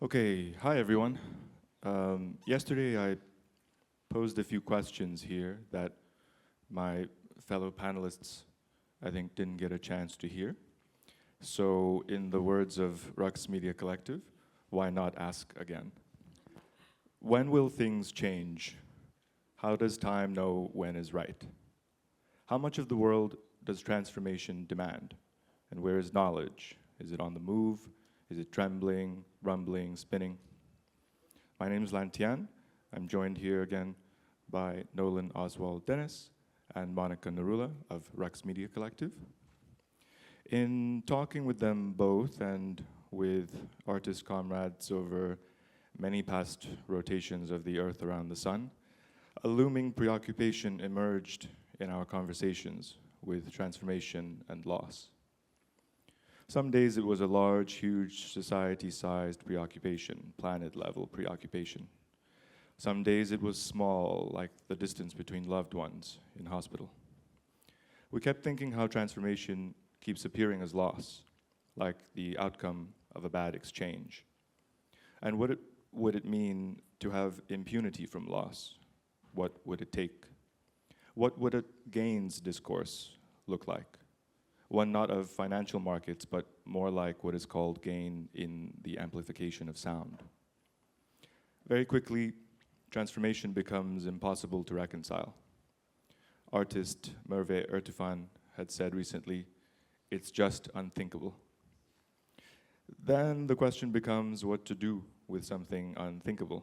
Okay, hi everyone. Yesterday I posed a few questions here that my fellow panelists, I think, didn't get a chance to hear. So in the words of Raqs Media Collective, why not ask again? When will things change? How does time know when is right? How much of the world does transformation demand? And where is knowledge? Is it on the move? Is it trembling, rumbling, spinning? My name is Lan Tian. I'm joined here again by Nolan Oswald Denis and Monica Narula of Raqs Media Collective. In talking with them both and with artist comrades over many past rotations of the Earth around the sun, a looming preoccupation emerged in our conversations with transformation and loss. Some days it was a large, huge, society-sized preoccupation, planet-level preoccupation. Some days it was small, like the distance between loved ones in hospital. We kept thinking how transformation keeps appearing as loss, like the outcome of a bad exchange. And what would it mean to have impunity from loss? What would it take? What would a gains discourse look like? One not of financial markets, but more like what is called gain in the amplification of sound. Very quickly, transformation becomes impossible to reconcile. Artist Merve Ertefan had said recently, "It's just unthinkable." Then the question becomes what to do with something unthinkable.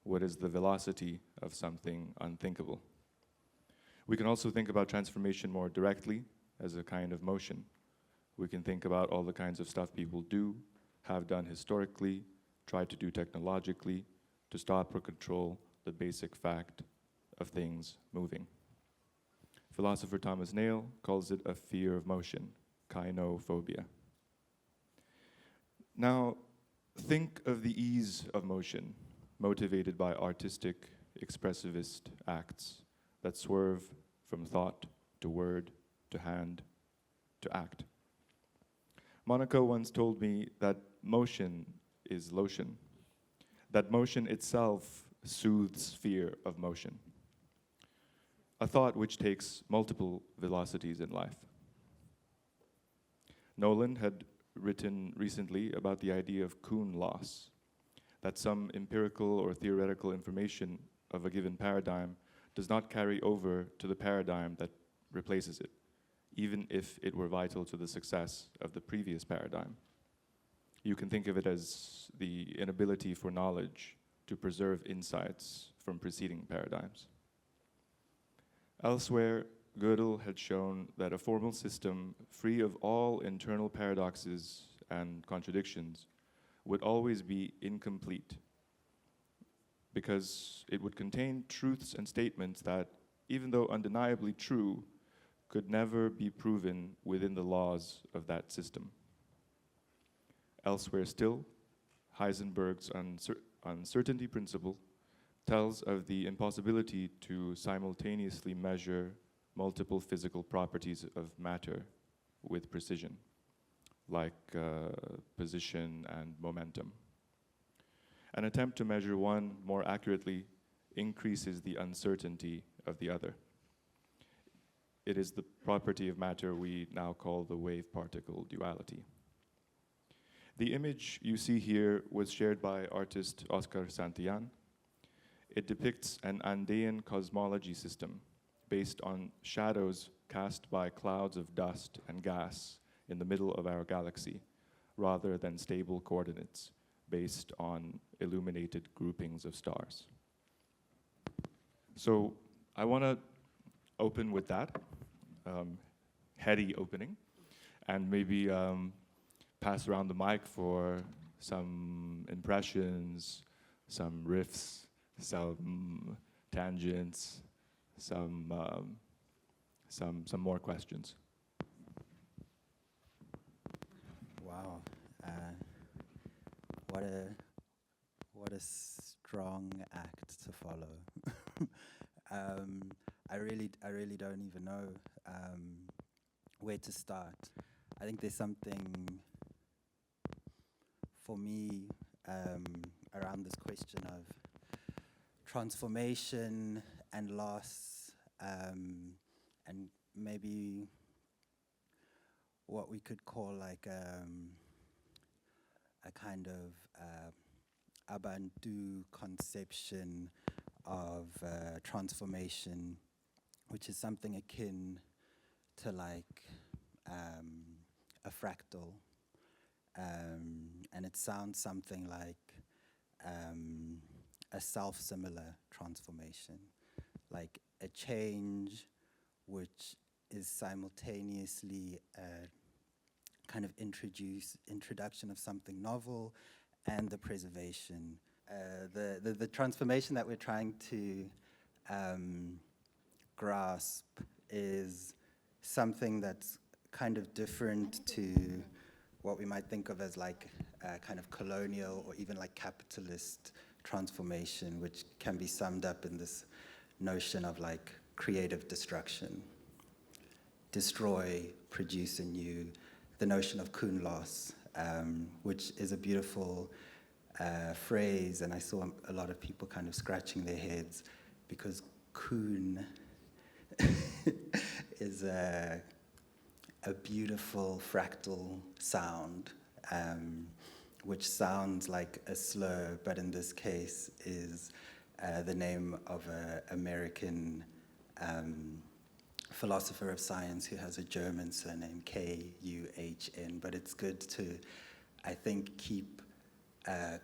What is the velocity of something unthinkable? We can also think about transformation more directly, as a kind of motion. We can think about all the kinds of stuff people do, have done historically, try to do technologically, to stop or control the basic fact of things moving. Philosopher Thomas Nail calls it a fear of motion, kainophobia. Now, think of the ease of motion, motivated by artistic, expressivist acts that swerve from thought to word, to hand, to act. Monica once told me that motion is lotion, that motion itself soothes fear of motion, a thought which takes multiple velocities in life. Nolan had written recently about the idea of Kuhn loss, that some empirical or theoretical information of a given paradigm does not carry over to the paradigm that replaces it, even if it were vital to the success of the previous paradigm. You can think of it as the inability for knowledge to preserve insights from preceding paradigms. Elsewhere, Gödel had shown that a formal system free of all internal paradoxes and contradictions would always be incomplete because it would contain truths and statements that, even though undeniably true, could never be proven within the laws of that system. Elsewhere still, Heisenberg's uncertainty principle tells of the impossibility to simultaneously measure multiple physical properties of matter with precision, like position and momentum. An attempt to measure one more accurately increases the uncertainty of the other. It is the property of matter we now call the wave-particle duality. The image you see here was shared by artist Oscar Santillan. It depicts an Andean cosmology system based on shadows cast by clouds of dust and gas in the middle of our galaxy, rather than stable coordinates based on illuminated groupings of stars. So I want to open with that. Heady opening, and maybe pass around the mic for some impressions, some riffs, some tangents, some more questions. Wow, what a strong act to follow. I really don't even know where to start. I think there's something for me around this question of transformation and loss, and maybe what we could call like a kind of Abantu conception of transformation, which is something akin to like a fractal. And it sounds something like a self-similar transformation, like a change which is simultaneously a kind of introduction of something novel and the preservation. The transformation that we're trying to grasp is something that's kind of different to what we might think of as like kind of colonial or even like capitalist transformation, which can be summed up in this notion of like creative destruction. Destroy, produce anew, the notion of Kuhn loss, which is a beautiful phrase, and I saw a lot of people kind of scratching their heads because Kuhn is a beautiful fractal sound, which sounds like a slur, but in this case is the name of an American philosopher of science who has a German surname, K-U-H-N, but it's good to, I think, keep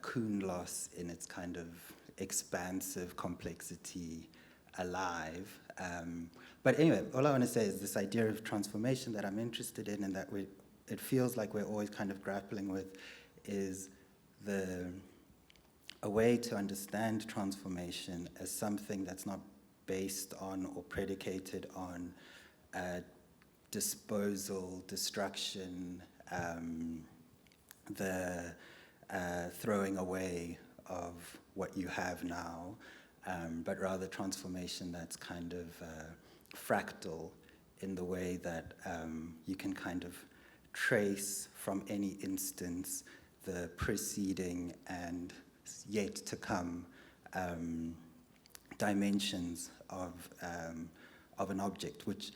Kuhn loss in its kind of expansive complexity alive. But anyway, all I want to say is this idea of transformation that I'm interested in and that it feels like we're always kind of grappling with is a way to understand transformation as something that's not based on or predicated on disposal, destruction, the throwing away of what you have now, but rather transformation that's kind of fractal in the way that you can kind of trace from any instance the preceding and yet to come dimensions of an object, which,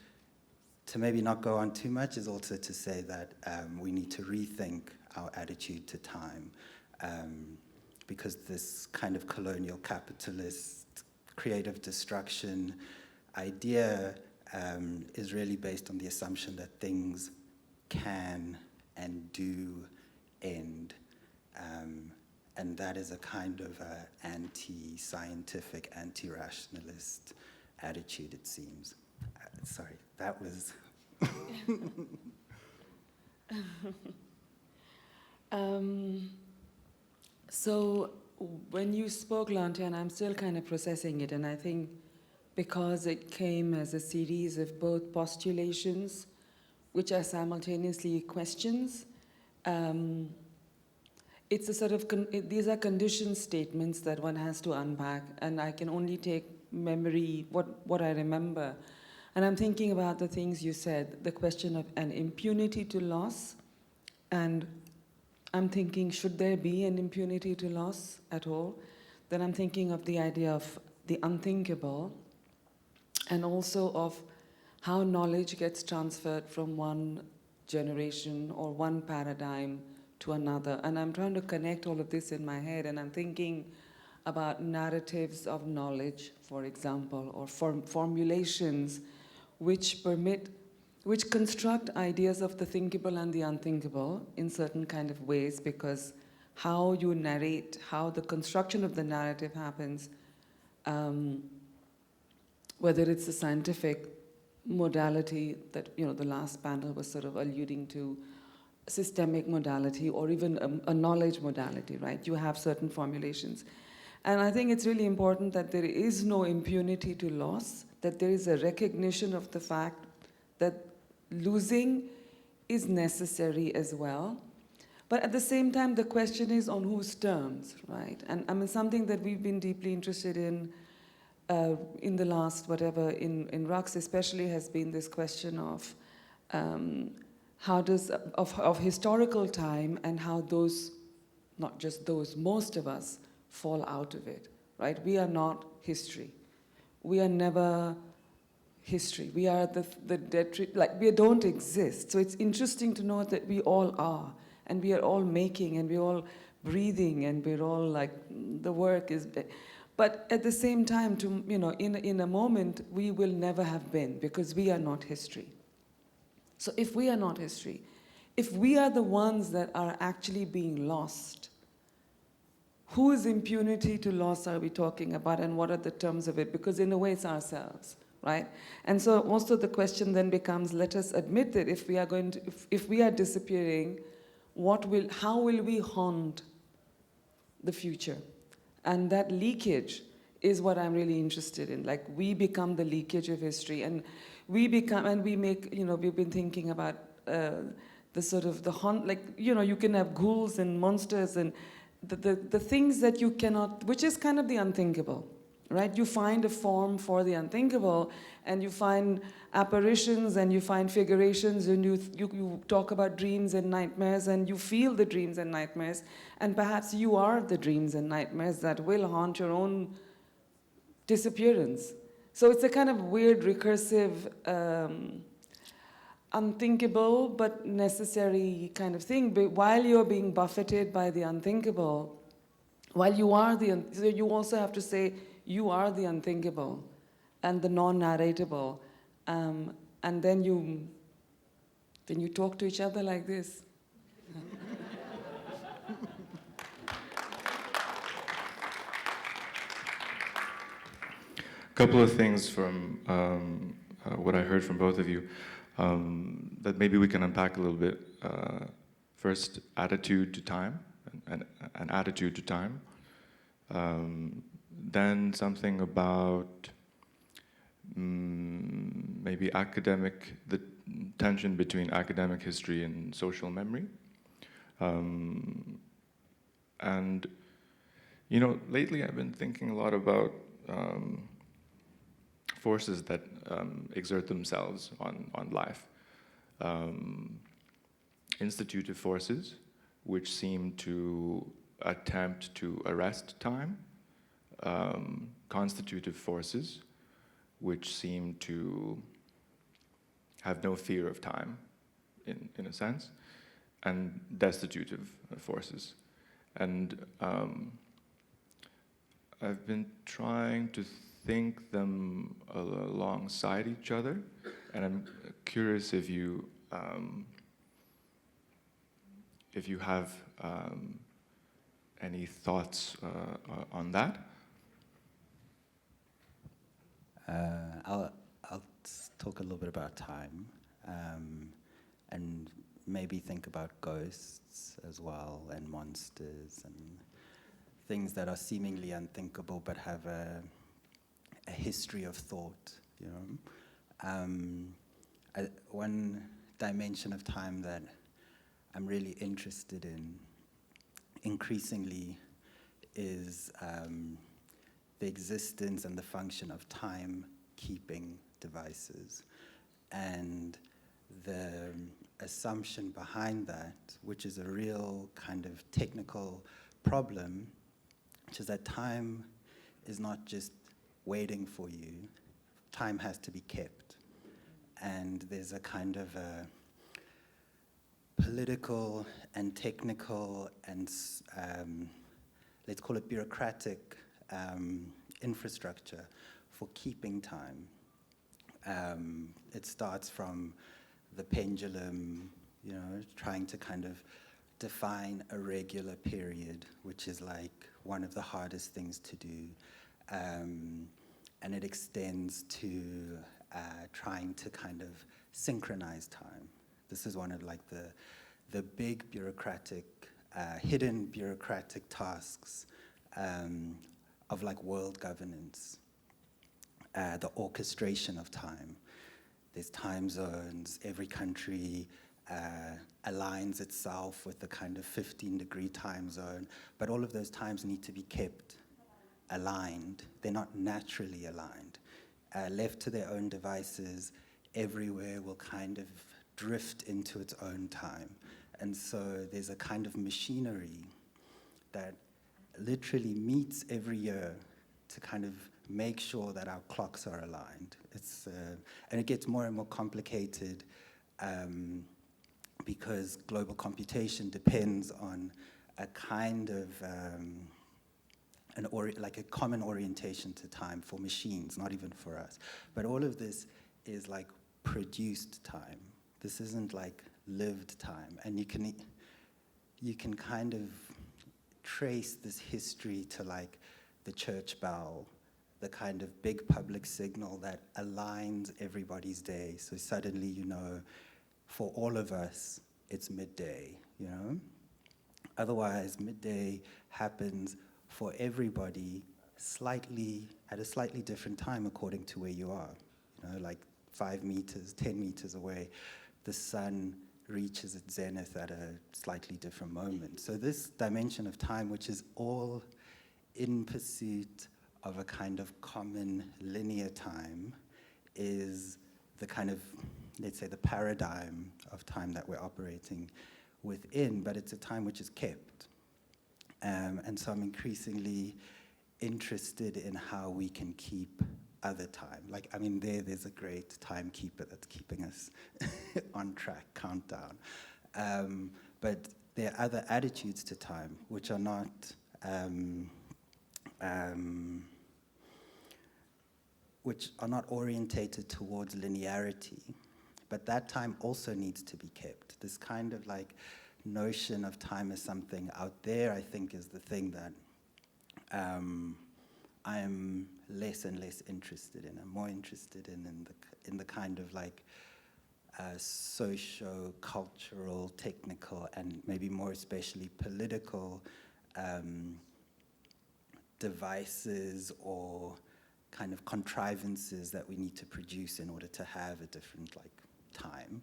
to maybe not go on too much, is also to say that we need to rethink our attitude to time, because this kind of colonial capitalist creative destruction idea is really based on the assumption that things can and do end. And that is a kind of anti-scientific, anti-rationalist attitude, it seems. Sorry, that was... So when you spoke, Lantian, I'm still kind of processing it, and I think because it came as a series of both postulations, which are simultaneously questions, it's a sort of, these are condition statements that one has to unpack, and I can only take memory, what I remember. And I'm thinking about the things you said, the question of an impunity to loss, and I'm thinking, should there be an impunity to loss at all? Then I'm thinking of the idea of the unthinkable, and also of how knowledge gets transferred from one generation or one paradigm to another. And I'm trying to connect all of this in my head, and I'm thinking about narratives of knowledge, for example, or formulations which construct ideas of the thinkable and the unthinkable in certain kind of ways, because how you narrate, how the construction of the narrative happens, whether it's a scientific modality that, the last panel was sort of alluding to, systemic modality, or even a knowledge modality, right? You have certain formulations. And I think it's really important that there is no impunity to loss, that there is a recognition of the fact that losing is necessary as well. But at the same time, the question is on whose terms, right? And I mean, something that we've been deeply interested in the last, in Raqs especially, has been this question of of historical time and how those not just those, most of us fall out of it, right? We are not history. We are never history. We are the dead, like we don't exist. So it's interesting to know that we all are, and we are all making, and we're all breathing, and we're all like, the work is, but at the same time, in a moment, we will never have been, because we are not history. So if we are not history, if we are the ones that are actually being lost, whose impunity to loss are we talking about, and what are the terms of it? Because in a way, it's ourselves, right? And so also the question then becomes, let us admit that if we are going to, if we are disappearing, how will we haunt the future? And that leakage is what I'm really interested in. Like, we become the leakage of history, and we become, and we make, we've been thinking about the sort of the haunt, like, you can have ghouls and monsters and the things that you cannot, which is kind of the unthinkable, right? You find a form for the unthinkable, and you find apparitions, and you find figurations, and you talk about dreams and nightmares, and you feel the dreams and nightmares, and perhaps you are the dreams and nightmares that will haunt your own disappearance. So it's a kind of weird, recursive, unthinkable but necessary kind of thing. But while you're being buffeted by the unthinkable, while you are so you also have to say you are the unthinkable and the non-narratable, and then you talk to each other like this. A couple of things from what I heard from both of you that maybe we can unpack a little bit. First, attitude to time, an attitude to time. Then something about maybe the tension between academic history and social memory. And, lately I've been thinking a lot about forces that exert themselves on life. Institutive forces, which seem to attempt to arrest time. Constitutive forces, which seem to have no fear of time, in a sense, and destitutive forces. And I've been trying to think them alongside each other, and I'm curious if you have any thoughts on that. I'll talk a little bit about time, and maybe think about ghosts as well, and monsters, and things that are seemingly unthinkable but have a history of thought, one dimension of time that I'm really interested in increasingly is the existence and the function of time-keeping devices, and the assumption behind that, which is a real kind of technical problem, which is that time is not just waiting for you. Time has to be kept. And there's a kind of a political and technical and let's call it bureaucratic infrastructure for keeping time. It starts from the pendulum, trying to kind of define a regular period, which is like one of the hardest things to do. And it extends to trying to kind of synchronize time. This is one of like the big bureaucratic, hidden bureaucratic tasks of like world governance, the orchestration of time. There's time zones, every country aligns itself with the kind of 15-degree time zone, but all of those times need to be kept aligned. They're not naturally aligned. Left to their own devices, everywhere will kind of drift into its own time. And so there's a kind of machinery that literally meets every year to kind of make sure that our clocks are aligned. And it gets more and more complicated because global computation depends on a kind of like a common orientation to time for machines, not even for us. But all of this is like produced time. This isn't like lived time. And you can kind of trace this history to like the church bell, the kind of big public signal that aligns everybody's day. So suddenly, you know, for all of us, it's midday, you know? Otherwise, midday happens for everybody at a slightly different time according to where you are. You know, like 5 meters, 10 meters away, the sun reaches its zenith at a slightly different moment. So this dimension of time, which is all in pursuit of a kind of common linear time, is the kind of, let's say, the paradigm of time that we're operating within, but it's a time which is kept. And so I'm increasingly interested in how we can keep other time. Like, I mean, there's a great timekeeper that's keeping us on track, countdown. But there are other attitudes to time which are not orientated towards linearity, but that time also needs to be kept. This kind of like notion of time as something out there, I think, is the thing that I'm less and less interested in. I'm more interested in the kind of like socio-cultural, technical, and maybe more especially political devices or kind of contrivances that we need to produce in order to have a different like time.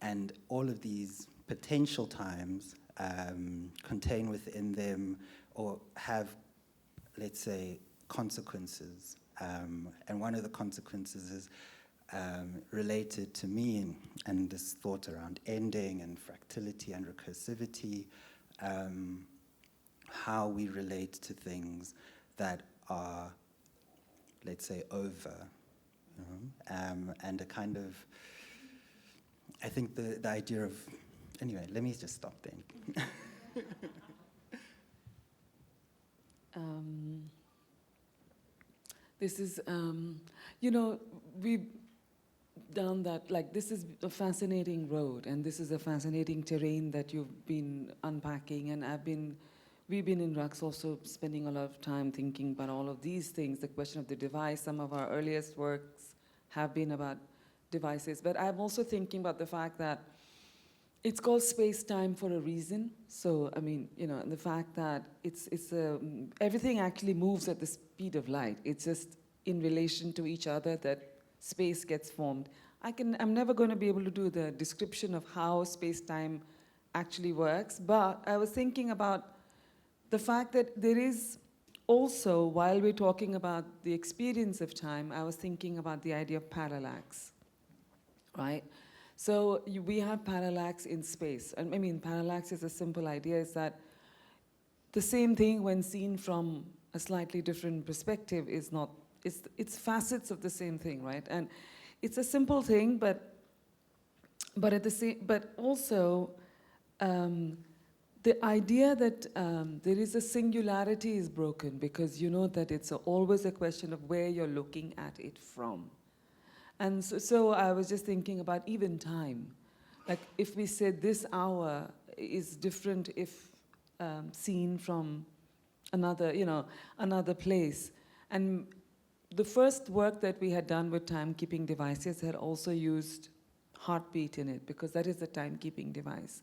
And all of these potential times contain within them or have, let's say, consequences. And one of the consequences is related to me and this thought around ending and fractality and recursivity, how we relate to things that are, let's say, over. You know? And a kind of, I think the idea of, anyway, let me just stop then. This is, you know, we've done that, like, this is a fascinating road, and this is a fascinating terrain that you've been unpacking, and we've been in Raqs also spending a lot of time thinking about all of these things, the question of the device. Some of our earliest works have been about devices, but I'm also thinking about the fact that it's called space-time for a reason. So, I mean, you know, the fact that everything actually moves at the speed of light. It's just in relation to each other that space gets formed. I'm never going to be able to do the description of how space-time actually works, but I was thinking about the fact that there is also, while we're talking about the experience of time, I was thinking about the idea of parallax, right? So we have parallax in space. And I mean, parallax is a simple idea, is that the same thing when seen from a slightly different perspective is not, it's facets of the same thing, right? And it's a simple thing, but also the idea that there is a singularity is broken, because you know that it's always a question of where you're looking at it from. And so I was just thinking about even time. Like, if we said this hour is different if seen from another place. And the first work that we had done with timekeeping devices had also used heartbeat in it, because that is the timekeeping device.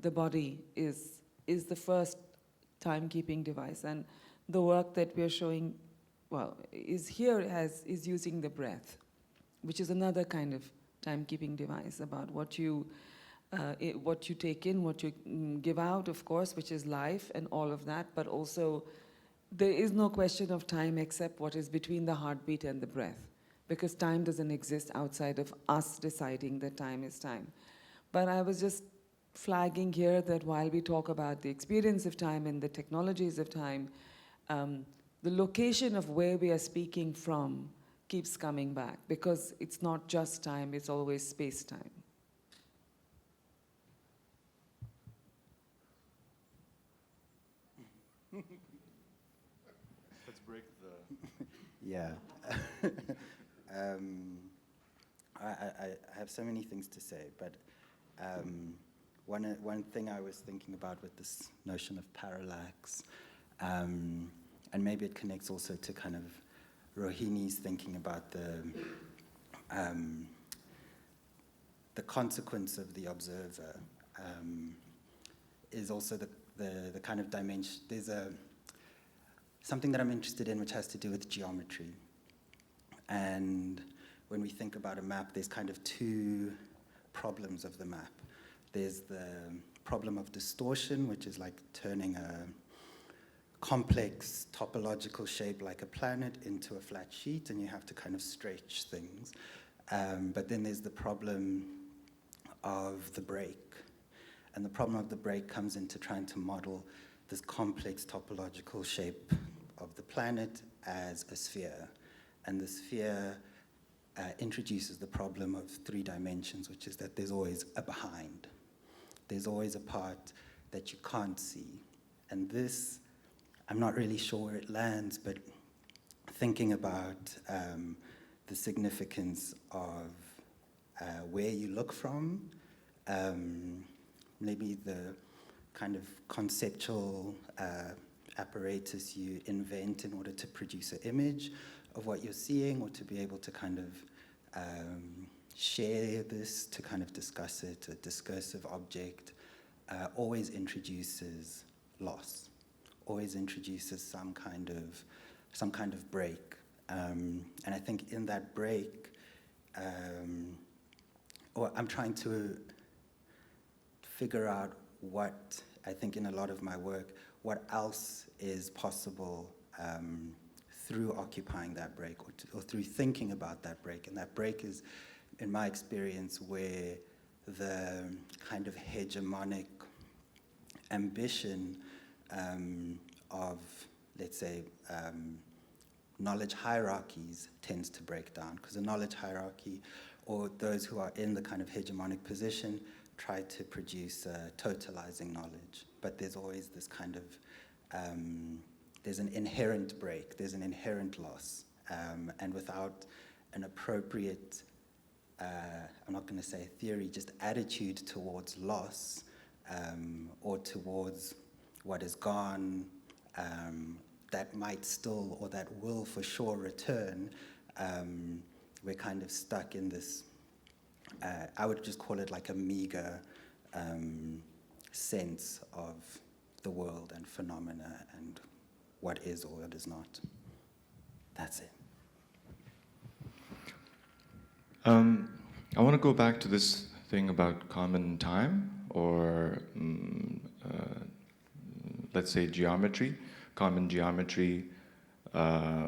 The body is the first timekeeping device. And the work that we're showing, is using the breath, which is another kind of timekeeping device about what you take in, what you give out, of course, which is life and all of that, but also there is no question of time except what is between the heartbeat and the breath, because time doesn't exist outside of us deciding that time is time. But I was just flagging here that while we talk about the experience of time and the technologies of time, the location of where we are speaking from keeps coming back, because it's not just time, it's always space-time. Let's break the... Yeah. I have so many things to say, but one thing I was thinking about with this notion of parallax, and maybe it connects also to kind of Rohini's thinking about the consequence of the observer, is also the kind of dimension. There's something that I'm interested in which has to do with geometry. And when we think about a map, there's kind of two problems of the map. There's the problem of distortion, which is like turning a complex topological shape like a planet into a flat sheet, and you have to kind of stretch things. But then there's the problem of the break. And the problem of the break comes into trying to model this complex topological shape of the planet as a sphere. And the sphere introduces the problem of three dimensions, which is that there's always a behind. There's always a part that you can't see. And this, I'm not really sure where it lands, but thinking about the significance of where you look from, maybe the kind of conceptual apparatus you invent in order to produce an image of what you're seeing, or to be able to kind of share this, to kind of discuss it. A discursive object always introduces loss, always introduces some kind of break. And I think in that break, or I'm trying to figure out what, I think in a lot of my work, what else is possible through occupying that break, or through thinking about that break. And that break is, in my experience, where the kind of hegemonic ambition of, let's say, knowledge hierarchies tends to break down. Because a knowledge hierarchy, or those who are in the kind of hegemonic position, try to produce totalizing knowledge. But there's always this kind of, there's an inherent break, there's an inherent loss. And without an appropriate, I'm not going to say theory, just attitude towards loss, or towards what is gone, that might still, or that will for sure return, we're kind of stuck in this, I would just call it like a meager sense of the world and phenomena and what is or what is not. That's it. I want to go back to this thing about common time, or let's say geometry, common geometry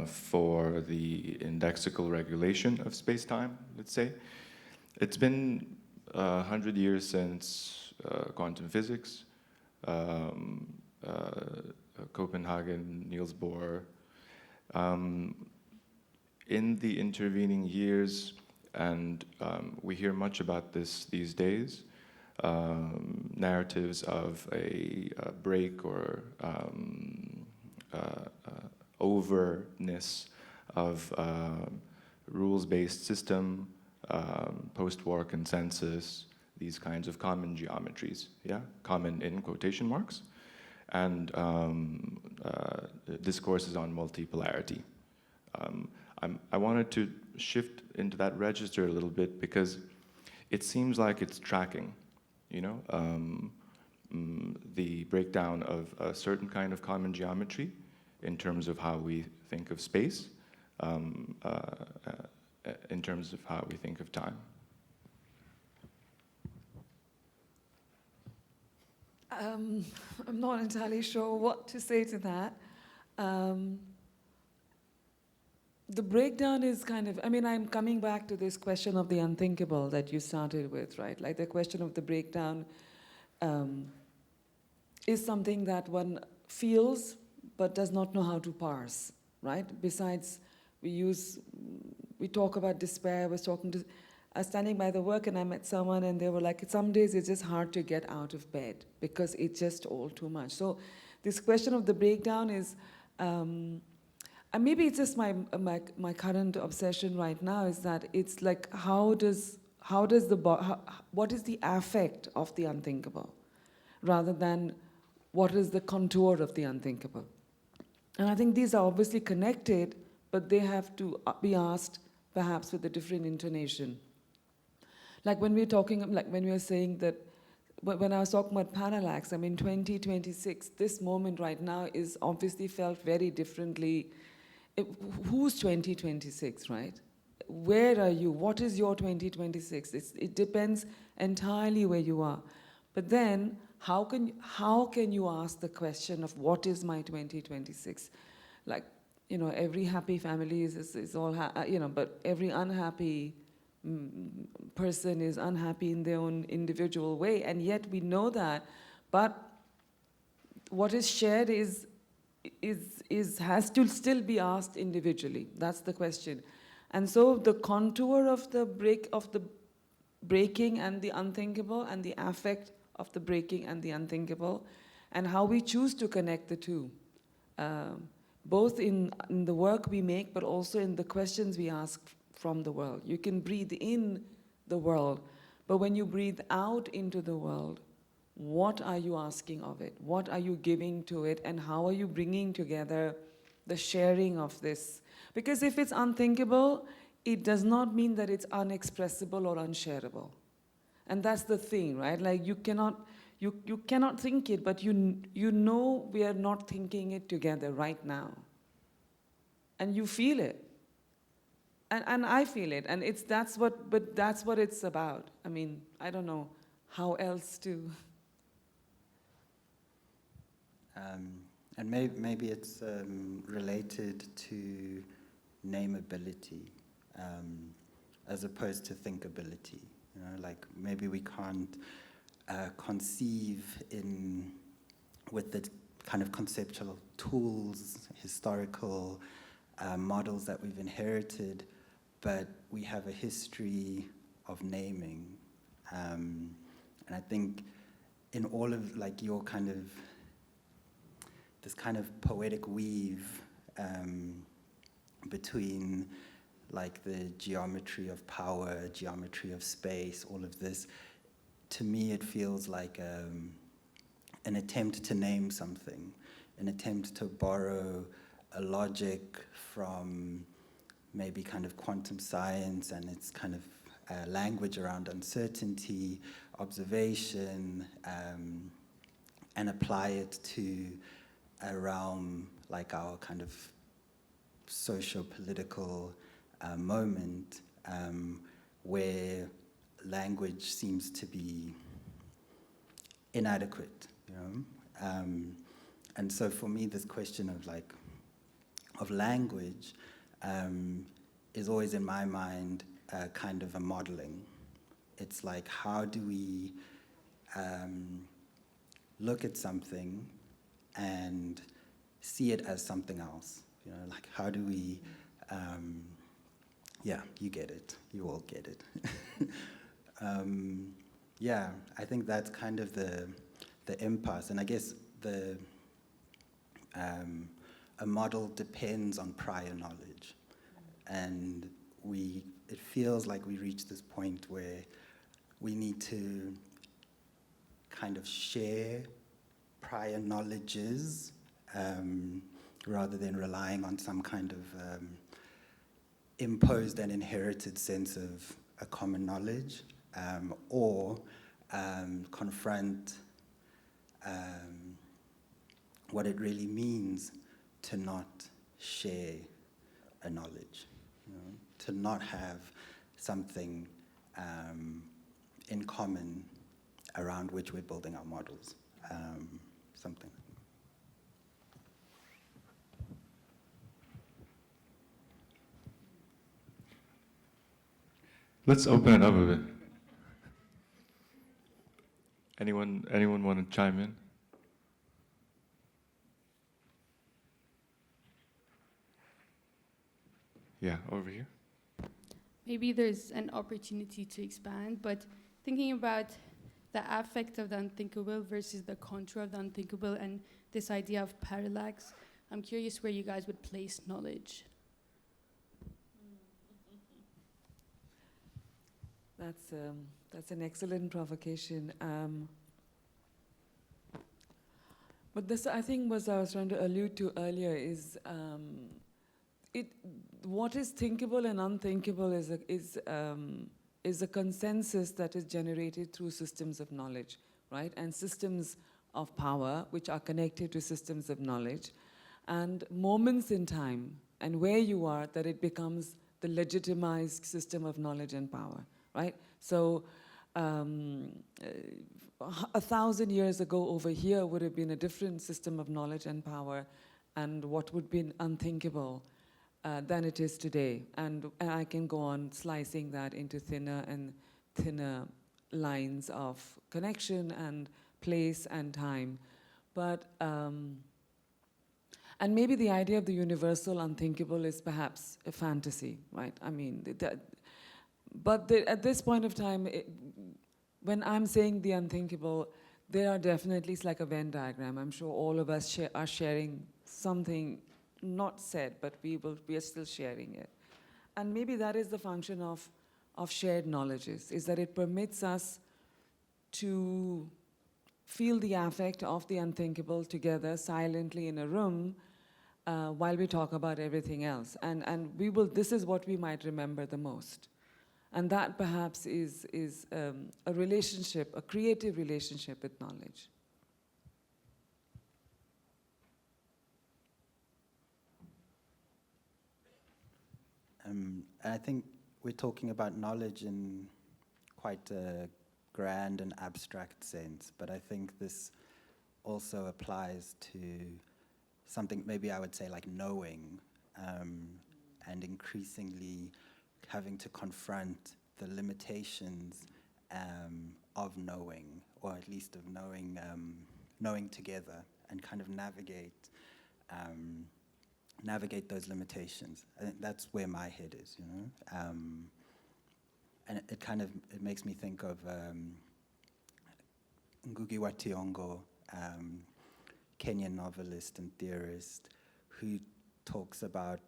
for the indexical regulation of space-time, let's say. It's been 100 years since quantum physics, Copenhagen, Niels Bohr. In the intervening years, and we hear much about this these days, narratives of a break or overness of rules-based system, post-war consensus, these kinds of common geometries, yeah? Common in quotation marks. And discourses on multipolarity. I wanted to shift into that register a little bit because it seems like it's tracking, you know, the breakdown of a certain kind of common geometry in terms of how we think of space, in terms of how we think of time. I'm not entirely sure what to say to that. The breakdown is kind of, I mean, I'm coming back to this question of the unthinkable that you started with, right? Like the question of the breakdown is something that one feels but does not know how to parse, right? Besides, we talk about despair. I was standing by the work and I met someone and they were like, some days it's just hard to get out of bed because it's just all too much. So this question of the breakdown is, and maybe it's just my current obsession right now, is that it's like, what is the affect of the unthinkable, rather than what is the contour of the unthinkable? And I think these are obviously connected, but they have to be asked perhaps with a different intonation. Like when we're talking, like when we were saying that, when I was talking about parallax, I mean 2026, this moment right now is obviously felt very differently. Who's 2026, right? Where are you? What is your 2026? It depends entirely where you are. But then, how can you ask the question of what is my 2026? Like, you know, every happy family is all, but every unhappy person is unhappy in their own individual way, and yet we know that. But what is shared has to still be asked individually. That's the question. And so the contour of the breaking and the unthinkable, and the affect of the breaking and the unthinkable, and how we choose to connect the two, both in the work we make, but also in the questions we ask from the world. You can breathe in the world, but when you breathe out into the world, what are you asking of it? What are you giving to it? And how are you bringing together the sharing of this? Because if it's unthinkable, it does not mean that it's unexpressible or unshareable. And that's the thing, right? Like you cannot think it, but you know we are not thinking it together right now. And you feel it. And I feel it. And that's what it's about. I mean, I don't know how else to. And maybe it's related to nameability as opposed to thinkability. You know, like maybe we can't conceive with the kind of conceptual tools, historical models that we've inherited, but we have a history of naming. And I think in all of like your kind of, this kind of poetic weave between like the geometry of power, geometry of space, all of this, to me it feels like an attempt to name something, an attempt to borrow a logic from maybe kind of quantum science and its kind of language around uncertainty, observation, and apply it to a realm like our kind of socio-political moment where language seems to be inadequate, you know? And so for me, this question of language is always in my mind kind of a modeling. It's like, how do we look at something and see it as something else? You know, like how do we, yeah, you get it, you all get it. Yeah, I think that's kind of the impasse, and I guess a model depends on prior knowledge, and it feels like we reach this point where we need to kind of share prior knowledges rather than relying on some kind of imposed and inherited sense of a common knowledge, or confront what it really means to not share a knowledge, you know, to not have something in common around which we're building our models, something. Let's open it up a bit. Anyone chime in? Yeah, over here. Maybe there's an opportunity to expand, but thinking about the affect of the unthinkable versus the contour of the unthinkable and this idea of parallax, I'm curious where you guys would place knowledge. That's an excellent provocation. But this, I think, was I was trying to allude to earlier is what is thinkable and unthinkable is a consensus that is generated through systems of knowledge, right? And systems of power, which are connected to systems of knowledge, and moments in time and where you are that it becomes the legitimized system of knowledge and power, right? So 1,000 years ago over here would have been a different system of knowledge and power, and what would be unthinkable than it is today. And I can go on slicing that into thinner and thinner lines of connection and place and time. But, and maybe the idea of the universal unthinkable is perhaps a fantasy, right? I mean, at this point of time, when I'm saying the unthinkable, there are definitely, it's like a Venn diagram. I'm sure all of us are sharing something not said, but we are still sharing it. And maybe that is the function of shared knowledges, is that it permits us to feel the affect of the unthinkable together silently in a room while we talk about everything else. And this is what we might remember the most. And that perhaps is a relationship, a creative relationship with knowledge. And I think we're talking about knowledge in quite a grand and abstract sense, but I think this also applies to something, maybe I would say like knowing, and increasingly having to confront the limitations of knowing, or at least of knowing together, and kind of navigate those limitations. I think that's where my head is, you know. And it makes me think of Ngugi wa Thiong'o, Kenyan novelist and theorist, who talks about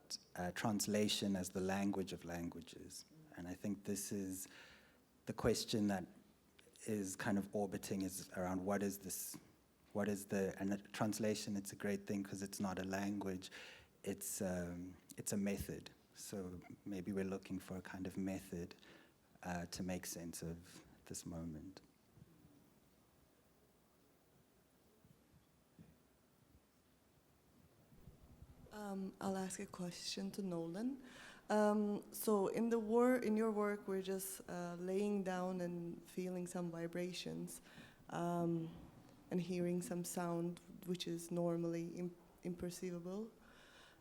translation as the language of languages. And I think this is the question that is kind of orbiting is around what is the, and translation, it's a great thing because it's not a language, it's a method. So maybe we're looking for a kind of method to make sense of this moment. I'll ask a question to Nolan. So in your work, we're just laying down and feeling some vibrations and hearing some sound which is normally imperceivable,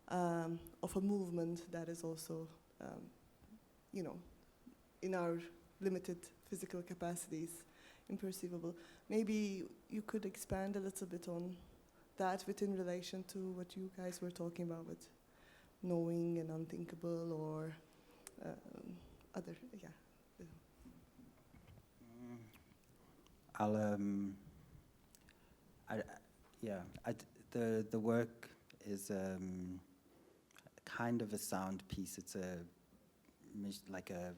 of a movement that is also, in our limited physical capacities, imperceivable. Maybe you could expand a little bit on that within relation to what you guys were talking about with knowing and unthinkable, or other, The work is kind of a sound piece. It's like a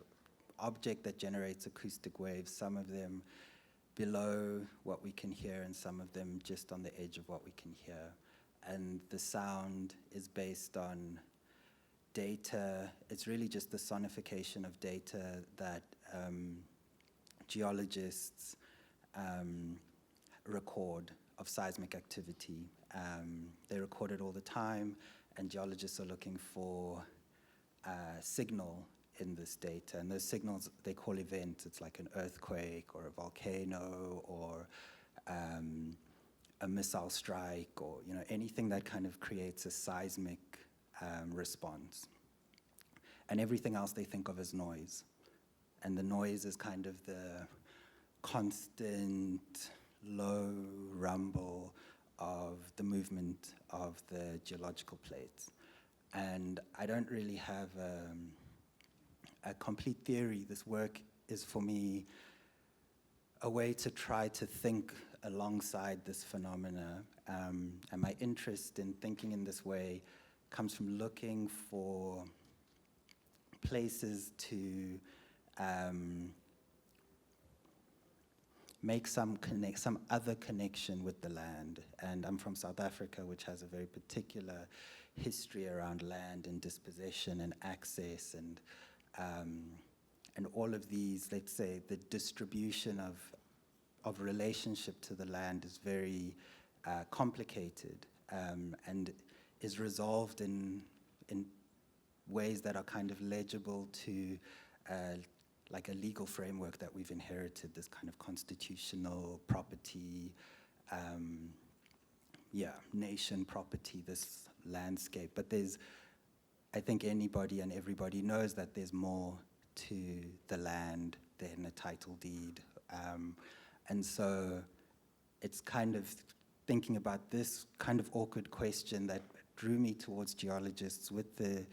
object that generates acoustic waves, some of them below what we can hear and some of them just on the edge of what we can hear. And the sound is based on data. It's really just the sonification of data that geologists record of seismic activity. They record it all the time, and geologists are looking for signal in this data. And those signals they call events. It's like an earthquake or a volcano or a missile strike, or anything that kind of creates a seismic response. And everything else they think of as noise. And the noise is kind of the constant low rumble of the movement of the geological plates. And I don't really have a complete theory. This work is, for me, a way to try to think alongside this phenomena. And my interest in thinking in this way comes from looking for places to make some other connection with the land. And I'm from South Africa, which has a very particular history around land and dispossession and access and all of these, let's say, the distribution of relationship to the land is very complicated and is resolved in ways that are kind of legible to like a legal framework that we've inherited, this kind of constitutional property, nation property, this landscape. But I think anybody and everybody knows that there's more to the land than a title deed. And so it's kind of thinking about this kind of awkward question that drew me towards geologists, with the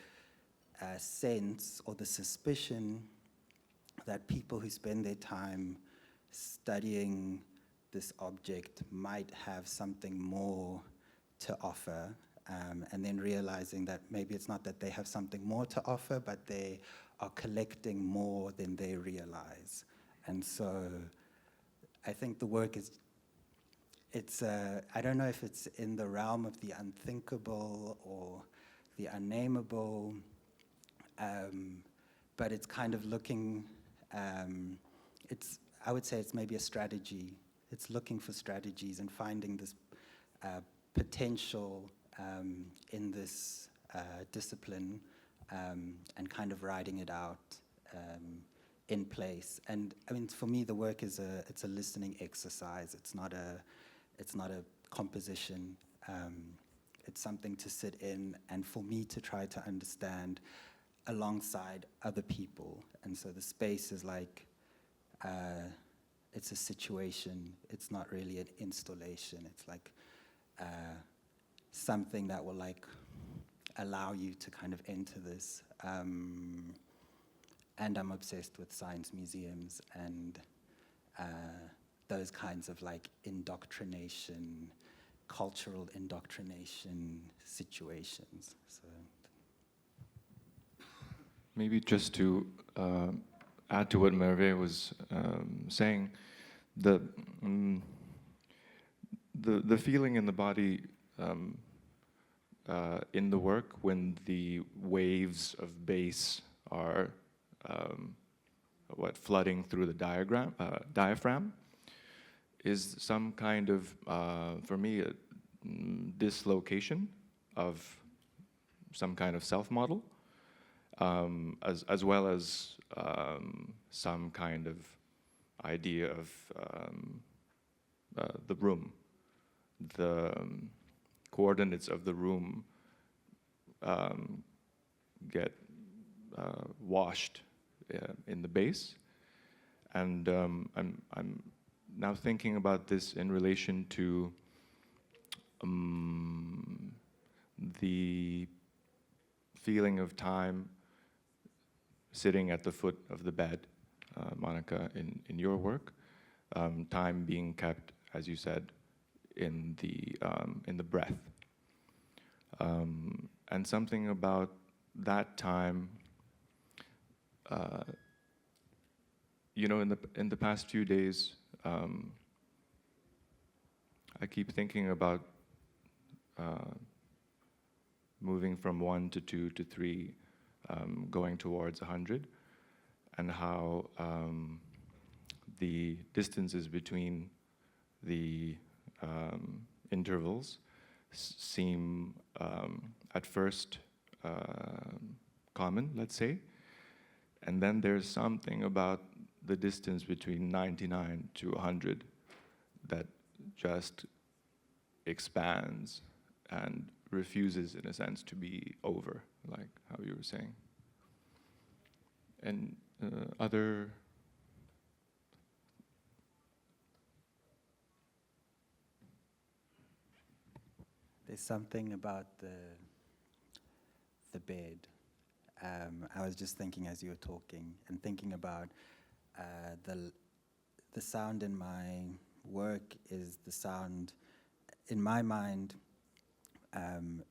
sense or the suspicion that people who spend their time studying this object might have something more to offer, and then realizing that maybe it's not that they have something more to offer, but they are collecting more than they realize. And so I think the work I don't know if it's in the realm of the unthinkable or the unnameable, but it's kind of looking, I would say it's maybe a strategy. It's looking for strategies and finding this potential in this discipline and kind of riding it out in place. And I mean, for me, the work it's a listening exercise. It's not a composition. It's something to sit in and for me to try to understand alongside other people. And so the space is like, it's a situation. It's not really an installation. It's like something that will like allow you to kind of enter this. And I'm obsessed with science museums and those kinds of like indoctrination, cultural indoctrination situations. So maybe just to add to what Merve was saying, the feeling in the body in the work when the waves of bass are flooding through the diaphragm is some kind of, for me, a dislocation of some kind of self-model, as well as some kind of idea of the room. The coordinates of the room get washed in the bass, and I'm now thinking about this in relation to the feeling of time sitting at the foot of the bed, Monica, in your work, time being kept, as you said, in the breath, and something about that time. You know, in the past few days, I keep thinking about moving from 1 to 2 to 3, going towards 100, and how the distances between the intervals seem at first common, let's say, and then there's something about the distance between 99 to 100 that just expands and refuses, in a sense, to be over, like how you were saying. And other... There's something about the bed. I was just thinking as you were talking and thinking about the sound in my work is the sound, in my mind,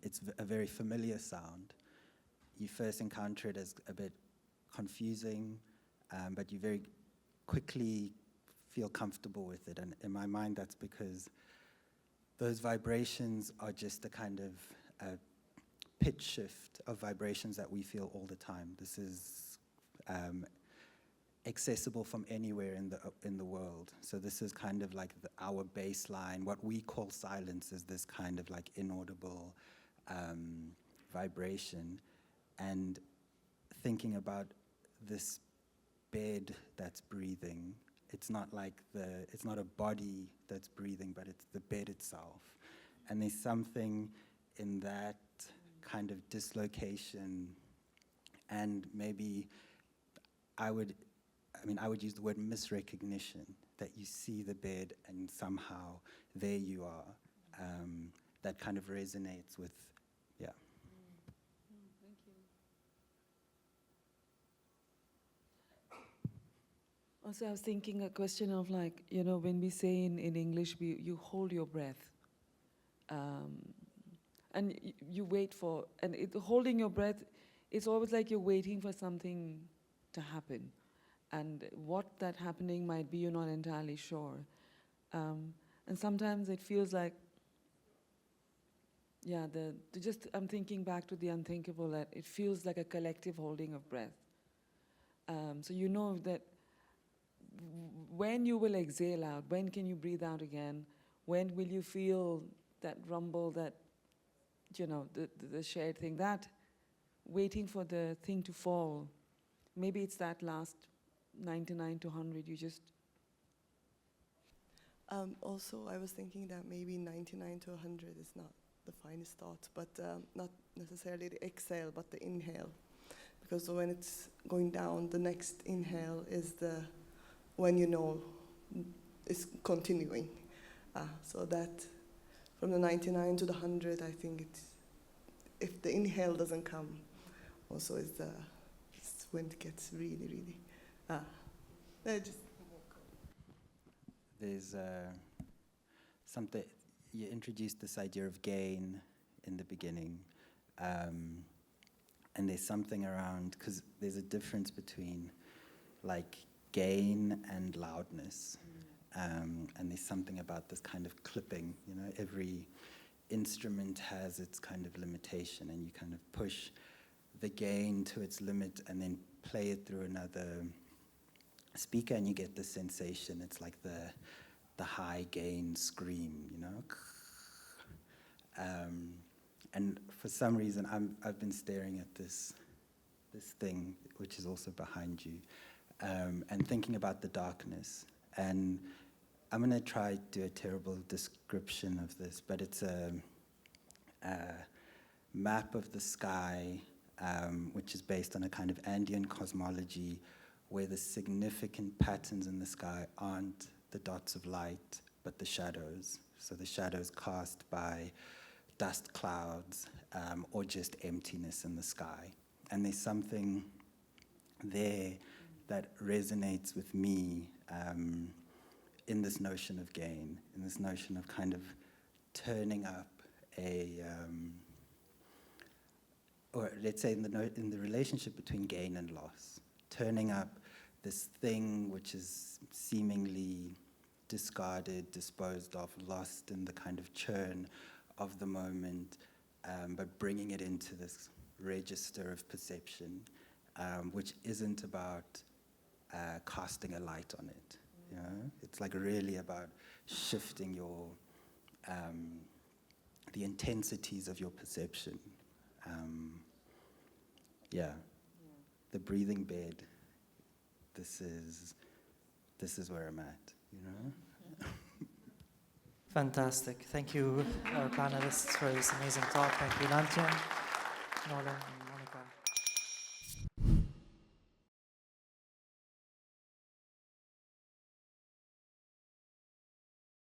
it's a very familiar sound. You first encounter it as a bit confusing, but you very quickly feel comfortable with it. And in my mind, that's because those vibrations are just a kind of pitch shift of vibrations that we feel all the time. This is accessible from anywhere in the world. So this is kind of like our baseline. What we call silence is this kind of like inaudible vibration. And thinking about this bed that's breathing, it's not like it's not a body that's breathing, but it's the bed itself. And there's something in that kind of dislocation, and maybe I would use the word misrecognition, that you see the bed and somehow there you are. That kind of resonates with, yeah. Thank you. Also, I was thinking a question of like, you know, when we say in English, you hold your breath. And you wait for, and holding your breath, it's always like you're waiting for something to happen. And what that happening might be, you're not entirely sure. And sometimes it feels like, yeah, I'm thinking back to the unthinkable, that it feels like a collective holding of breath. So you know that when you will exhale out, when can you breathe out again? When will you feel that rumble, that, you know, the shared thing, that waiting for the thing to fall. Maybe it's that last 99 to 100, you just... Also, I was thinking that maybe 99 to 100 is not the finest thought, but not necessarily the exhale, but the inhale. Because when it's going down, the next inhale is when you know it's continuing. So that from the 99 to the 100, I think if the inhale doesn't come, also it's when it gets really, There's something, you introduced this idea of gain in the beginning, and there's something around, because there's a difference between like gain and loudness. And there's something about this kind of clipping, you know, every instrument has its kind of limitation, and you kind of push the gain to its limit and then play it through another speaker, and you get the sensation. It's like the high gain scream, you know. And for some reason, I've been staring at this thing, which is also behind you, and thinking about the darkness. And I'm going to try to do a terrible description of this, but it's a map of the sky, which is based on a kind of Andean cosmology, where the significant patterns in the sky aren't the dots of light, but the shadows. So the shadows cast by dust clouds, or just emptiness in the sky. And there's something there that resonates with me, in this notion of gain, in this notion of kind of turning up or let's say in the relationship between gain and loss, turning up this thing which is seemingly discarded, disposed of, lost in the kind of churn of the moment, but bringing it into this register of perception, which isn't about casting a light on it. You know? It's like really about shifting your the intensities of your perception. The breathing bed. This is where I'm at. You know. Fantastic. Thank you, our panelists, for this amazing talk. Thank you, Lantian, Nolan.